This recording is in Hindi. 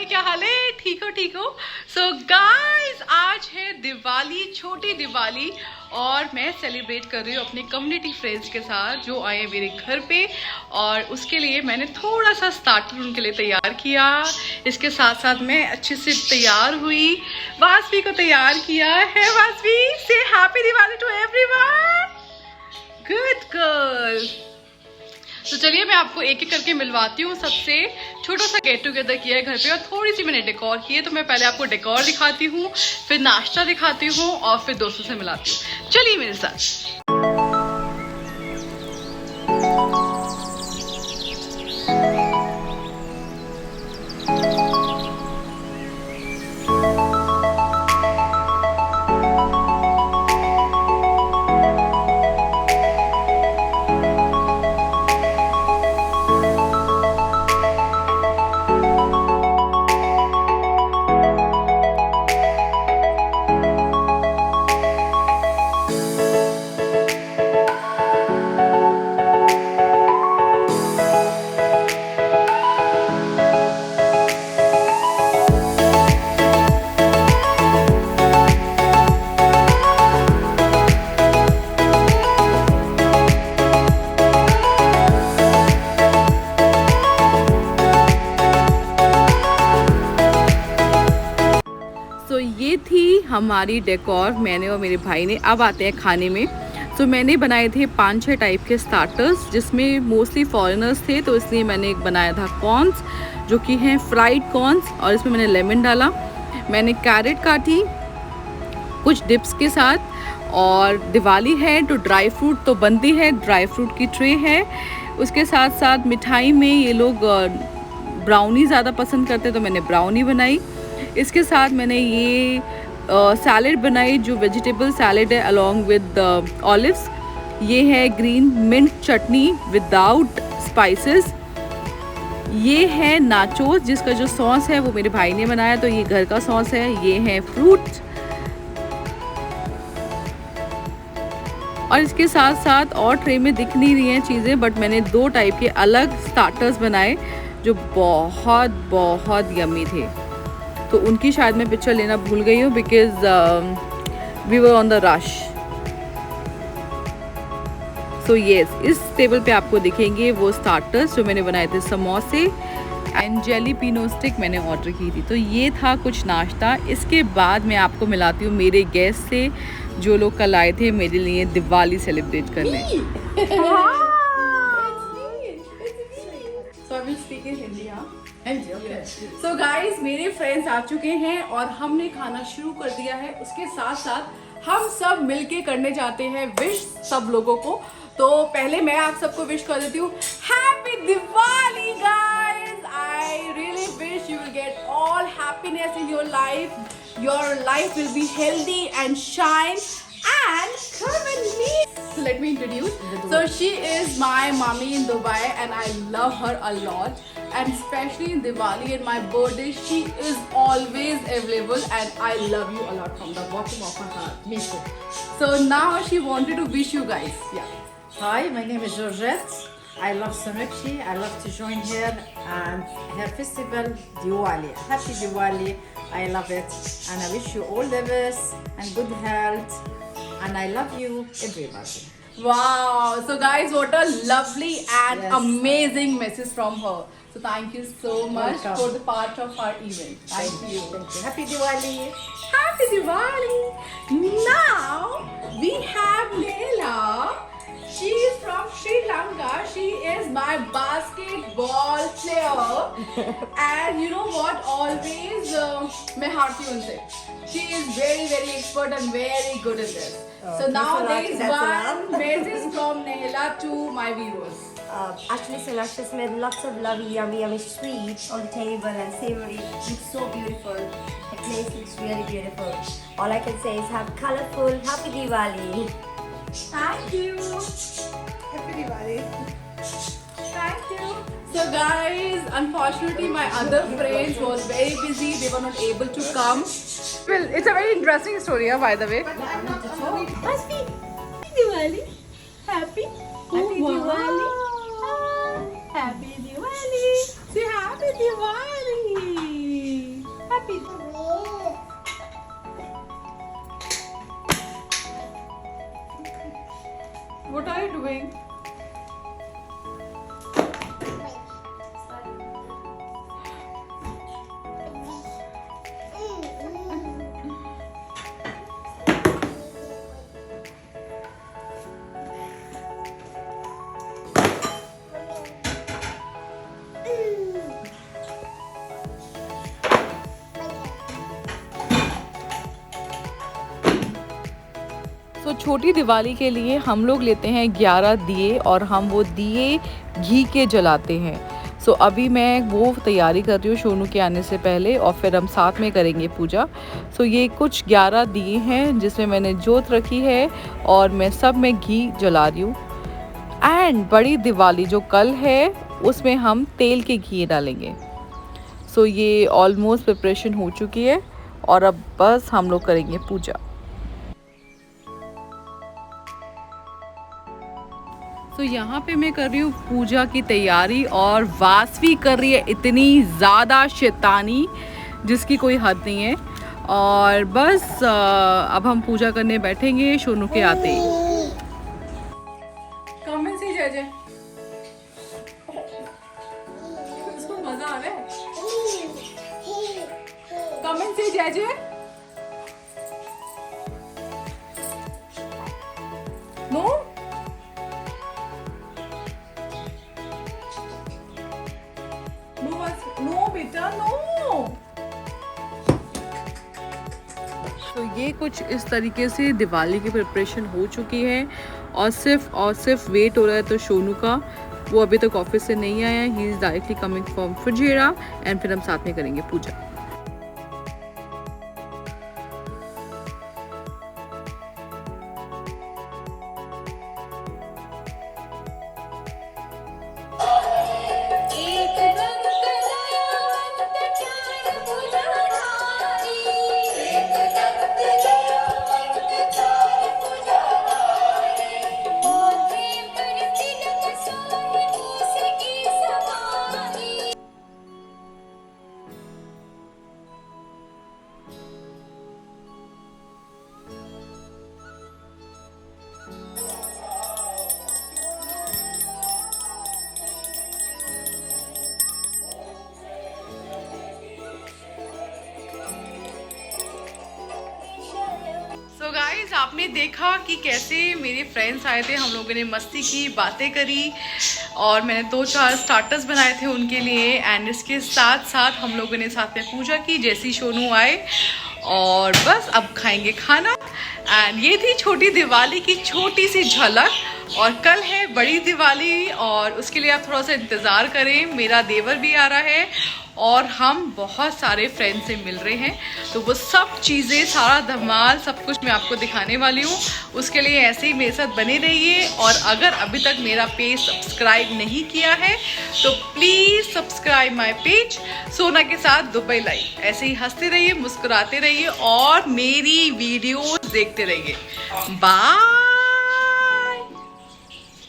क्या हाल है? ठीक हो? सो गाइस, आज है दिवाली, छोटी दिवाली, और मैं सेलिब्रेट कर रही हूँ अपने कम्युनिटी फ्रेंड्स के साथ जो आए मेरे घर पे। और उसके लिए मैंने थोड़ा सा स्टार्टर उनके लिए तैयार किया। इसके साथ साथ मैं अच्छे से तैयार हुई, वासवी को तैयार किया है। वासवी, से happy Diwali to everyone. Good girl. तो चलिए मैं आपको एक एक करके मिलवाती हूँ सबसे। छोटा सा गेट टुगेदर किया है घर पे और थोड़ी सी मैंने डेकोर की है। तो मैं पहले आपको डेकोर दिखाती हूँ, फिर नाश्ता दिखाती हूँ और फिर दोस्तों से मिलाती हूँ। चलिए मेरे साथ। ये थी हमारी डेकोर, मैंने और मेरे भाई ने। अब आते हैं खाने में। तो मैंने बनाए थे 5-6 टाइप के स्टार्टर्स, जिसमें मोस्टली फॉरेनर्स थे, तो इसलिए मैंने एक बनाया था कॉर्न्स, जो कि हैं फ्राइड कॉर्न्स, और इसमें मैंने लेमन डाला। मैंने कैरेट काटी कुछ डिप्स के साथ, और दिवाली है तो ड्राई फ्रूट तो बनती है, ड्राई फ्रूट की ट्रे है। उसके साथ साथ मिठाई में ये लोग ब्राउनी ज़्यादा पसंद करते हैं, तो मैंने ब्राउनी बनाई। इसके साथ मैंने ये सैलेड बनाई, जो वेजिटेबल सैलेड है अलोंग विद ऑलिव्स। ये है ग्रीन मिंट चटनी विदाउट स्पाइसेस। ये है नाचोस, जिसका जो सॉस है वो मेरे भाई ने बनाया, तो ये घर का सॉस है। ये है फ्रूट, और इसके साथ साथ और ट्रे में दिख नहीं रही हैं चीज़ें, बट मैंने 2 टाइप के अलग स्टार्टर्स बनाए जो बहुत बहुत यम्मी थे। तो उनकी शायद मैं पिक्चर लेना भूल गई हूँ, because we were on the rush. So yes, इस टेबल पे आपको दिखेंगे वो स्टार्टर्स जो मैंने बनाए थे। समोसे एंड जेली पिनो स्टिक मैंने ऑर्डर की थी। तो ये था कुछ नाश्ता। इसके बाद मैं आपको मिलाती हूँ मेरे गेस्ट से, जो लोग कल आए थे मेरे लिए दिवाली सेलिब्रेट करने। सो गाइस, मेरे फ्रेंड्स आ चुके हैं और हमने खाना शुरू कर दिया है। उसके साथ साथ हम सब मिलके करने जाते हैं विश सब लोगों को। तो पहले मैं आप सबको विश कर देती हूँ, happy Diwali guys. I really wish you will get all happiness in your life. Your life will be healthy and shine and come and meet. So let me introduce. So she is my mommy in Dubai and I love her a lot. And especially in Diwali and my birthday, she is always available and I love you a lot from the bottom of my heart. Me too. So now she wanted to wish you guys. Yeah. Hi, my name is Georgette. I love Sonakshi. I love to join her and her festival Diwali. Happy Diwali. I love it and I wish you all the best and good health. And I love you, everybody. Wow. So guys, what a lovely and Yes. amazing message from her. So thank you so much Welcome. for the part of our event. Thank you. Thank you. Happy Diwali. Happy Diwali. Now we have Leila. She is from Sri Lanka. She is my basketball player. And you know what? Always मैं हारती हूँ उनसे. She is very very expert and very good at this. So now there is one message from Leila to my viewers. Actually, Sonakshi made lots of lovely, yummy sweets on the table and savory. Looks so beautiful. The place looks really beautiful. All I can say is have colorful, happy Diwali. Thank you. Happy Diwali. Thank you. So guys, unfortunately my other friends was very busy. They were not able to come. Well, it's a very interesting story, by the way. Happy Diwali. Happy Diwali. Happy Diwali. Say Happy Diwali. छोटी दिवाली के लिए हम लोग लेते हैं 11 दिए और हम वो दिए घी के जलाते हैं। सो अभी मैं वो तैयारी कर रही हूँ सोनू के आने से पहले और फिर हम साथ में करेंगे पूजा। सो ये कुछ 11 दिए हैं जिसमें मैंने जोत रखी है और मैं सब में घी जला रही हूँ। एंड बड़ी दिवाली जो कल है उसमें हम तेल के घी डालेंगे। सो ये ऑलमोस्ट प्रिपरेशन हो चुकी है और अब बस हम लोग करेंगे पूजा। तो यहाँ पे मैं कर रही हूँ पूजा की तैयारी और वासवी कर रही है इतनी ज़्यादा शैतानी जिसकी कोई हद नहीं है। और बस अब हम पूजा करने बैठेंगे सोनू के आते ही। मजा आ रहा है। कमेंट से जय जय। नो नो बेटा नो। तो ये कुछ इस तरीके से दिवाली की प्रिपरेशन हो चुकी है और सिर्फ वेट हो रहा है तो सोनू का, वो अभी तक ऑफिस से नहीं आया। He is directly coming from Fujairah and फिर हम साथ में करेंगे पूजा। तो गाइज आपने देखा कि कैसे मेरे फ्रेंड्स आए थे, हम लोगों ने मस्ती की, बातें करी और मैंने 2-4 स्टार्टर्स बनाए थे उनके लिए। एंड इसके साथ साथ हम लोगों ने साथ में पूजा की जैसे ही सोनू आए और बस अब खाएंगे खाना। एंड ये थी छोटी दिवाली की छोटी सी झलक और कल है बड़ी दिवाली और उसके लिए आप थोड़ा सा इंतज़ार करें। मेरा देवर भी आ रहा है और हम बहुत सारे फ्रेंड्स से मिल रहे हैं, तो वो सब चीज़ें, सारा धमाल, सब कुछ मैं आपको दिखाने वाली हूँ। उसके लिए ऐसे ही मेरे साथ बने रहिए और अगर अभी तक मेरा पेज सब्सक्राइब नहीं किया है तो प्लीज़ सब्सक्राइब माय पेज सोना के साथ दुबई लाइव। ऐसे ही हंसते रहिए, मुस्कुराते रहिए और मेरी वीडियोस देखते रहिए। बाय।